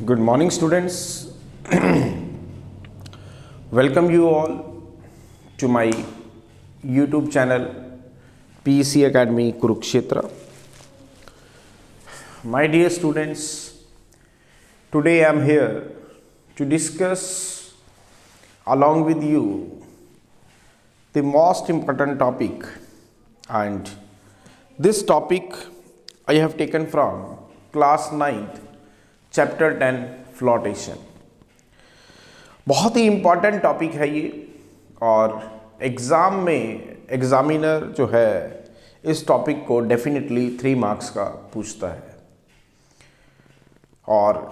Good morning, students. Welcome you all to my YouTube channel PEC Academy Kurukshetra. My dear students, today I am here to discuss along with you the most important topic, and this topic I have taken from class 9th chapter 10 flotation. बहुत ही important topic है ये, और exam में examiner जो है इस topic को definitely 3 marks का पूछता है, और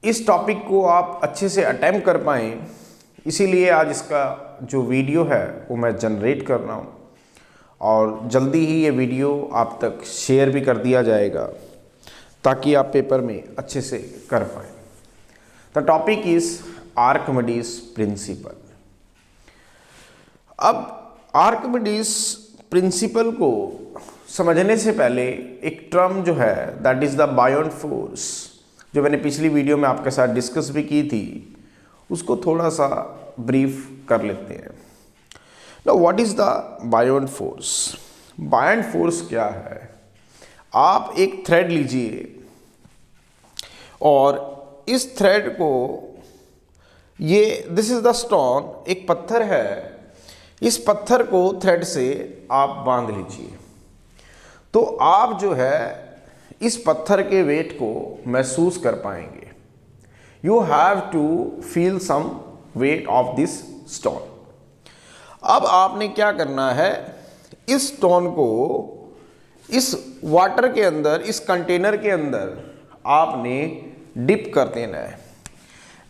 इस टॉपिक को आप अच्छे से अटेम्प्ट कर पाएँ, इसीलिए आज इसका जो वीडियो है वो मैं जनरेट कर रहा हूँ, और जल्दी ही ये वीडियो आप तक शेयर भी कर दिया जाएगा ताकि आप पेपर में अच्छे से कर पाएँ। The topic is Archimedes principal. अब आर्किमिडीज प्रिंसिपल को समझने से पहले एक टर्म जो है दैट इज द बायोंट फोर्स, जो मैंने पिछली वीडियो में आपके साथ डिस्कस भी की थी, उसको थोड़ा सा ब्रीफ कर लेते हैं। Now what is the बायोंट force? बायोंट force क्या है? आप एक थ्रेड लीजिए और इस थ्रेड को, ये दिस इज द स्टोन, एक पत्थर है, इस पत्थर को थ्रेड से आप बांध लीजिए, तो आप जो है इस पत्थर के वेट को महसूस कर पाएंगे। You have to feel some weight of this stone. अब आपने क्या करना है, इस स्टोन को इस वाटर के अंदर, इस कंटेनर के अंदर आपने डिप कर देना है।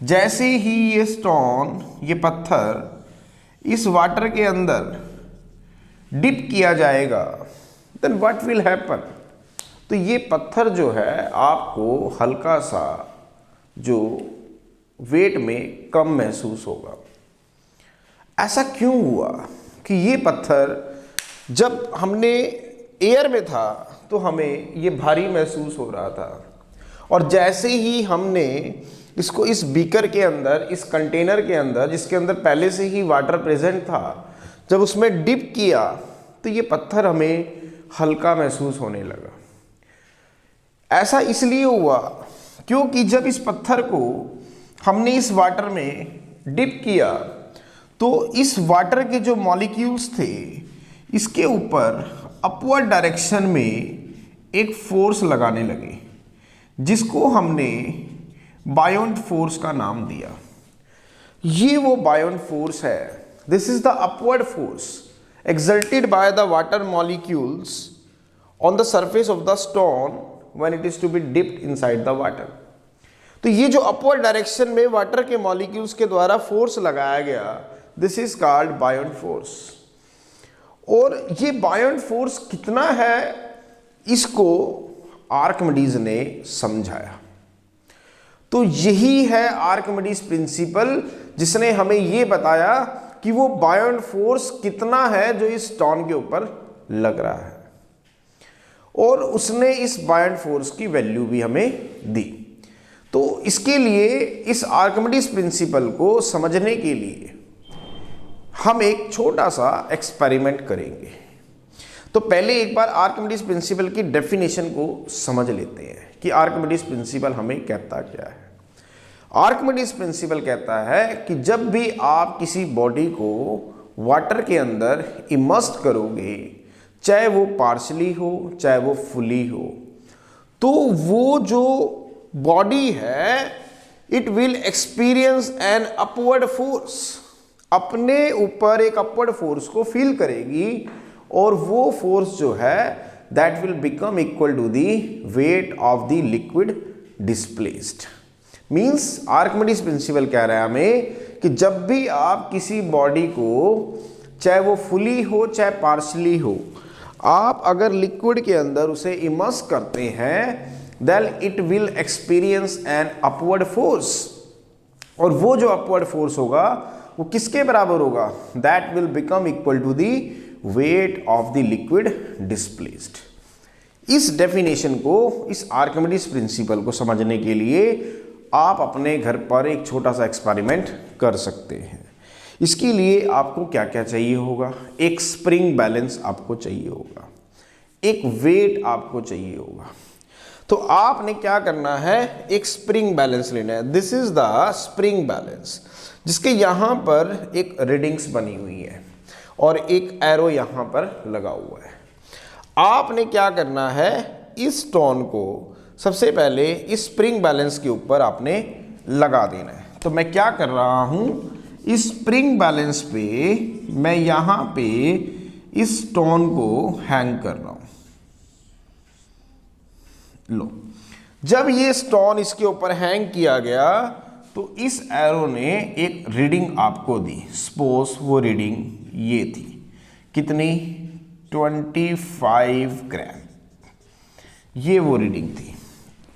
जैसे ही ये स्टोन, ये पत्थर इस वाटर के अंदर डिप किया जाएगा, देन व्हाट विल हैपन? तो ये पत्थर जो है आपको हल्का सा जो वेट में कम महसूस होगा। ऐसा क्यों हुआ कि ये पत्थर जब हमने एयर में था तो हमें ये भारी महसूस हो रहा था, और जैसे ही हमने इसको इस बीकर के अंदर, इस कंटेनर के अंदर, जिसके अंदर पहले से ही वाटर प्रेजेंट था, जब उसमें डिप किया तो ये पत्थर हमें हल्का महसूस होने लगा। ऐसा इसलिए हुआ क्योंकि जब इस पत्थर को हमने इस वाटर में डिप किया तो इस वाटर के जो मॉलिक्यूल्स थे, इसके ऊपर अपवर्ड डायरेक्शन में एक फोर्स लगाने लगे, जिसको हमने बायोंट फोर्स का नाम दिया। ये वो बायोंट फोर्स है। This is the upward force exerted by the water molecules on the surface of the stone when it is to be dipped inside the water। तो ये जो अपवर्ड डायरेक्शन में वाटर के मॉलिक्यूल्स के द्वारा फोर्स लगाया गया, दिस इज कॉल्ड बायोंट फोर्स। और ये बायोंट फोर्स कितना है, इसको आर्किमिडीज ने समझाया। तो यही है आर्किमिडीज प्रिंसिपल, जिसने हमें ये बताया कि वो बायोंट फोर्स कितना है जो इस स्टोन के ऊपर लग रहा है, और उसने इस बायोंट फोर्स की वैल्यू भी हमें दी। तो इसके लिए, इस आर्किमिडीज प्रिंसिपल को समझने के लिए हम एक छोटा सा एक्सपेरिमेंट करेंगे। तो पहले एक बार आर्किमिडीज प्रिंसिपल की डेफिनेशन को समझ लेते हैं कि आर्किमिडीज प्रिंसिपल हमें कहता क्या है। आर्किमिडीज प्रिंसिपल कहता है कि जब भी आप किसी बॉडी को वाटर के अंदर इमर्स्ड करोगे, चाहे वो पार्शली हो चाहे वो फुली हो, तो वो जो बॉडी है it will experience an upward force, अपने ऊपर एक अपवर्ड फोर्स को फील करेगी, और वो फोर्स जो है that will become equal to the weight of the liquid displaced. Means Archimedes principle कह रहा है हमें कि जब भी आप किसी बॉडी को, चाहे वो फुली हो चाहे पार्शली हो, आप अगर लिक्विड के अंदर उसे इमर्स करते हैं, then it will experience an upward force, और वो जो अपवर्ड फोर्स होगा वो किसके बराबर होगा? That will become equal to the weight of the liquid displaced. इस डेफिनेशन को, इस आर्किमिडीज प्रिंसिपल को समझने के लिए आप अपने घर पर एक छोटा सा एक्सपेरिमेंट कर सकते हैं। इसके लिए आपको क्या क्या चाहिए होगा, एक स्प्रिंग बैलेंस आपको चाहिए होगा, एक वेट आपको चाहिए होगा। तो आपने क्या करना है, एक स्प्रिंग बैलेंस लेना है। This is the spring balance, जिसके यहाँ पर एक रीडिंग्स बनी हुई है और एक एरो यहाँ पर लगा हुआ है। आपने क्या करना है, इस स्टोन को सबसे पहले इस स्प्रिंग बैलेंस के ऊपर आपने लगा देना है। तो मैं क्या कर रहा हूं, इस स्प्रिंग बैलेंस पे मैं यहां पे इस स्टोन को हैंग कर रहा हूं। लो, जब ये स्टोन इसके ऊपर हैंग किया गया तो इस एरो ने एक रीडिंग आपको दी। सपोज वो रीडिंग ये थी, कितनी, 25 ग्राम, ये वो रीडिंग थी।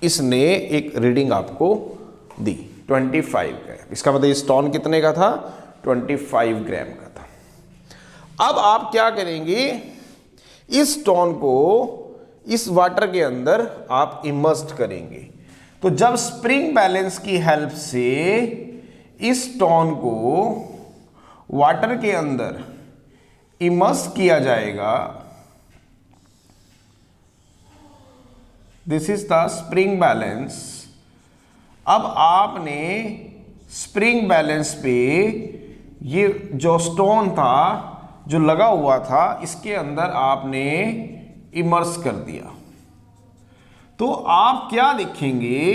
इसने एक रीडिंग आपको दी 25 ग्राम। इसका मतलब स्टोन कितने का था, 25 ग्राम का था। अब आप क्या करेंगे, इस स्टोन को इस वाटर के अंदर आप इमर्स्ड करेंगे। तो जब स्प्रिंग बैलेंस की हेल्प से इस स्टोन को वाटर के अंदर इमर्स किया जाएगा, this is the spring balance. अब आपने स्प्रिंग बैलेंस पे ये जो स्टोन था जो लगा हुआ था, इसके अंदर आपने इमर्स कर दिया। तो आप क्या देखेंगे,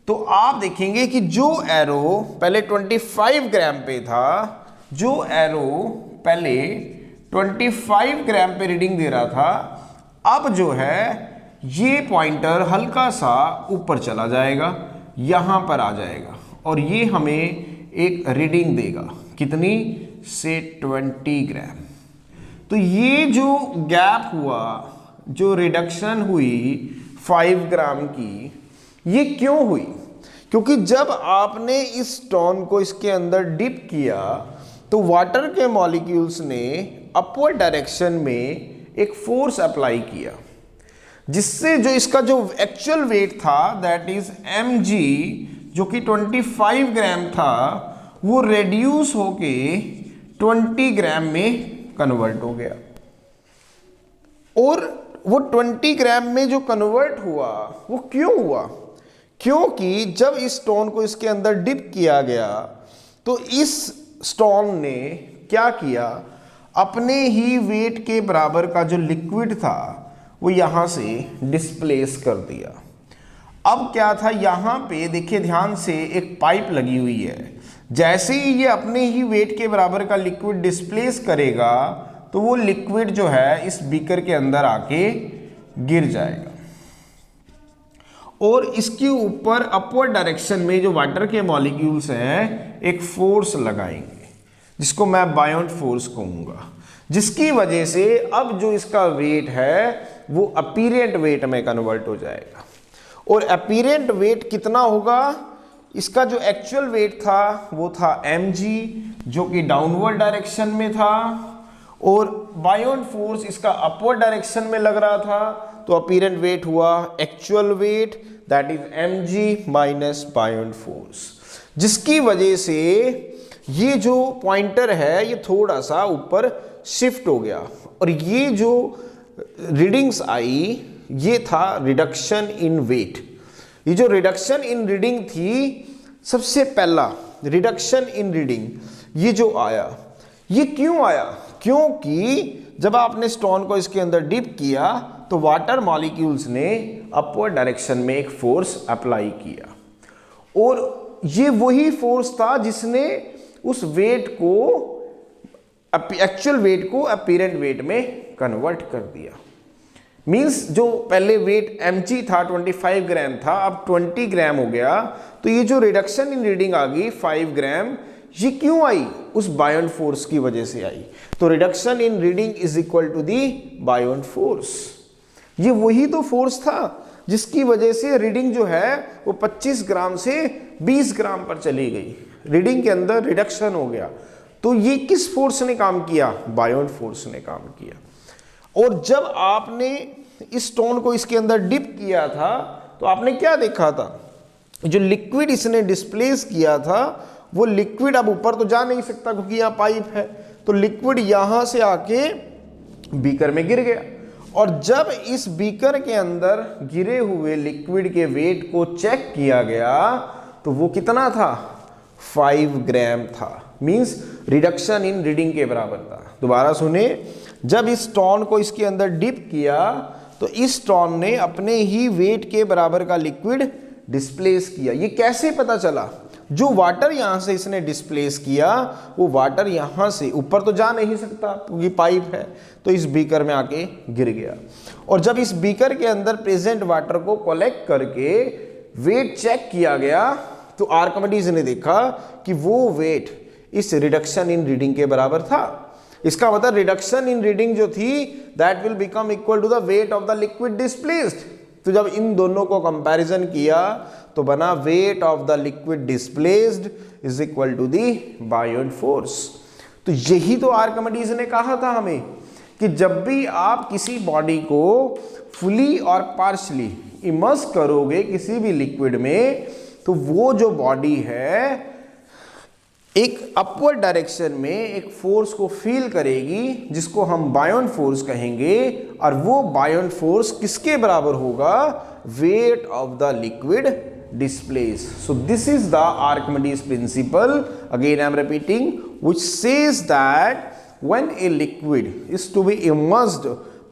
तो आप देखेंगे कि जो एरो पहले 25 ग्राम पे था, जो एरो पहले 25 ग्राम पे रीडिंग दे रहा था, अब जो है ये पॉइंटर हल्का सा ऊपर चला जाएगा, यहां पर आ जाएगा और ये हमें एक रीडिंग देगा, कितनी, से 20 ग्राम। तो ये जो गैप हुआ, जो रिडक्शन हुई 5 ग्राम की, ये क्यों हुई, क्योंकि जब आपने इस स्टोन को इसके अंदर डिप किया तो वाटर के मॉलिक्यूल्स ने अपवर्ड डायरेक्शन में एक फोर्स अप्लाई किया, जिससे जो इसका जो एक्चुअल वेट था, दैट इज mg, जो कि 25 ग्राम था, वो रेड्यूस होके 20 ग्राम में कन्वर्ट हो गया। और वो 20 ग्राम में जो कन्वर्ट हुआ वो क्यों हुआ, क्योंकि जब इस स्टोन को इसके अंदर डिप किया गया तो इस स्टोन ने क्या किया, अपने ही वेट के बराबर का जो लिक्विड था वो यहां से डिस्प्लेस कर दिया। अब क्या था, यहां पे देखिए ध्यान से एक पाइप लगी हुई है, जैसे ही ये अपने ही वेट के बराबर का लिक्विड डिस्प्लेस करेगा तो वो लिक्विड जो है इस बीकर के अंदर आके गिर जाएगा और इसके ऊपर अपवर्ड डायरेक्शन में जो वाटर के मॉलिक्यूल्स हैं एक फोर्स लगाएंगे, जिसको मैं बायोंट फोर्स कहूंगा, जिसकी वजह से अब जो इसका वेट है वो अपीरेंट वेट में कन्वर्ट हो जाएगा। और अपीरेंट वेट कितना होगा, इसका जो एक्चुअल वेट था वो था mg, जो कि डाउनवर्ड डायरेक्शन में था, और बायोंट फोर्स इसका अपवर्ड डायरेक्शन में लग रहा था, तो अपीरेंट वेट हुआ actual wait, that is mg minus बायोंट force, जिसकी वजह से ये जो पॉइंटर है ये थोड़ा सा ऊपर शिफ्ट हो गया। और ये जो रीडिंग्स आई ये था रिडक्शन इन वेट। ये जो रिडक्शन इन रीडिंग थी, सबसे पहला रिडक्शन इन रीडिंग ये जो आया, ये क्यों आया, क्योंकि जब आपने स्टोन को इसके अंदर डिप किया तो वाटर मॉलिक्यूल्स ने अपवर्ड डायरेक्शन में एक फोर्स अप्लाई किया, और ये वही फोर्स था जिसने उस वेट को, एक्चुअल वेट को अपीरेंट वेट में कन्वर्ट कर दिया। मींस जो पहले वेट mg था 25 ग्राम था, अब 20 ग्राम हो गया। तो ये जो रिडक्शन इन रीडिंग आ गई 5 ग्राम, ये क्यों आई, उस बायोंट फोर्स की वजह से आई। तो reduction in reading is equal to the buoyant force. ये वही तो फोर्स था जिसकी वजह से रीडिंग जो है वो 25 ग्राम से 20 ग्राम पर चली गई, रीडिंग के अंदर रिडक्शन हो गया। तो ये किस फोर्स ने काम किया, बायोंट फोर्स ने काम किया। और जब आपने इस स्टोन को इसके अंदर डिप किया था तो आपने क्या देखा था, जो लिक्विड इसने डिस्प्लेस किया था वो लिक्विड अब ऊपर तो जा नहीं सकता क्योंकि यहाँ पाइप है, तो लिक्विड यहाँ से आके बीकर में गिर गया। और जब इस बीकर के अंदर गिरे हुए लिक्विड के वेट को चेक किया गया तो वो कितना था, 5 ग्राम था, मींस रिडक्शन इन रीडिंग के बराबर था। दोबारा सुने, जब इस स्टोन को इसके अंदर डिप किया तो इस स्टोन ने अपने ही वेट के बराबर का लिक्विड डिस्प्लेस किया। ये कैसे पता चला, जो वाटर यहां से इसने डिस्प्लेस किया वो वाटर यहां से ऊपर तो जा नहीं सकता क्योंकि पाइप है, तो इस बीकर में आके गिर गया। और जब इस बीकर के अंदर प्रेजेंट वाटर को कलेक्ट करके वेट चेक किया गया तो आर्किमिडीज ने देखा कि वो वेट इस रिडक्शन इन रीडिंग के बराबर था। इसका मतलब रिडक्शन इन रीडिंग जो थी that will become equal to the weight of the liquid displaced. तो जब इन दोनों को कंपैरिजन किया तो बना weight of the liquid displaced is equal to the buoyant force. तो यही तो आर्किमिडीज ने कहा था हमें कि जब भी आप किसी बॉडी को फुली और पार्शली इमर्स करोगे किसी भी लिक्विड में तो वो जो बॉडी है एक अपवर्ड डायरेक्शन में एक फोर्स को फील करेगी जिसको हम बायोट फोर्स कहेंगे, और वो बायोट फोर्स किसके बराबर होगा, wait of the liquid displace. So this is the Archimedes principal, again I am repeating, which says that when a liquid is to be immersed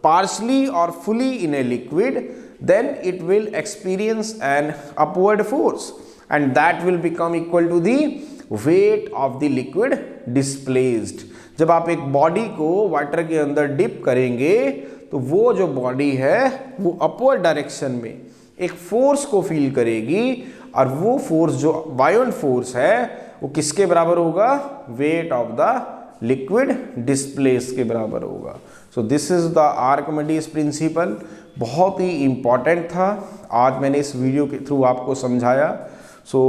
partially or fully in a liquid, then it will experience an upward force and that will become equal to the weight of the liquid displaced। जब आप एक body को water के अंदर dip करेंगे तो वो जो बॉडी है वो अपवर्ड डायरेक्शन में एक फोर्स को फील करेगी, और वो फोर्स जो बायोट फोर्स है वो किसके बराबर होगा, wait of the liquid displace के बराबर होगा। So this is the Archimedes principal. बहुत ही इंपॉर्टेंट था, आज मैंने इस वीडियो के थ्रू आपको समझाया। सो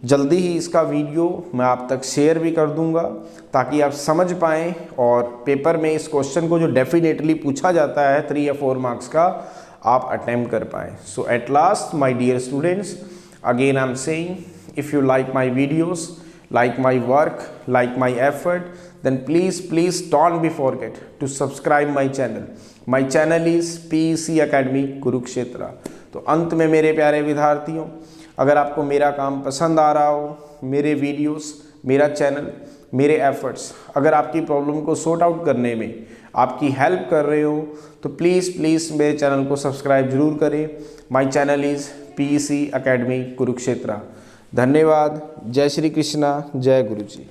जल्दी ही इसका वीडियो मैं आप तक शेयर भी कर दूंगा ताकि आप समझ पाएँ और पेपर में इस क्वेश्चन को जो डेफिनेटली पूछा जाता है 3 या 4 मार्क्स का आप अटेम्प्ट कर पाएँ। So at last my dear students, again I am saying, if you like my videos, like my work, like my effort, then please don't be forget to subscribe my channel. My channel is PEC Academy Kurukshetra. तो अंत में मेरे प्यारे विद्यार्थियों, अगर आपको मेरा काम पसंद आ रहा हो, मेरे वीडियोस, मेरा चैनल, मेरे एफर्ट्स अगर आपकी प्रॉब्लम को सॉर्ट आउट करने में आपकी हेल्प कर रहे हो तो प्लीज़ मेरे चैनल को सब्सक्राइब जरूर करें। My channel is PEC Academy Kurukshetra. धन्यवाद। जय श्री कृष्णा, जय गुरु जी।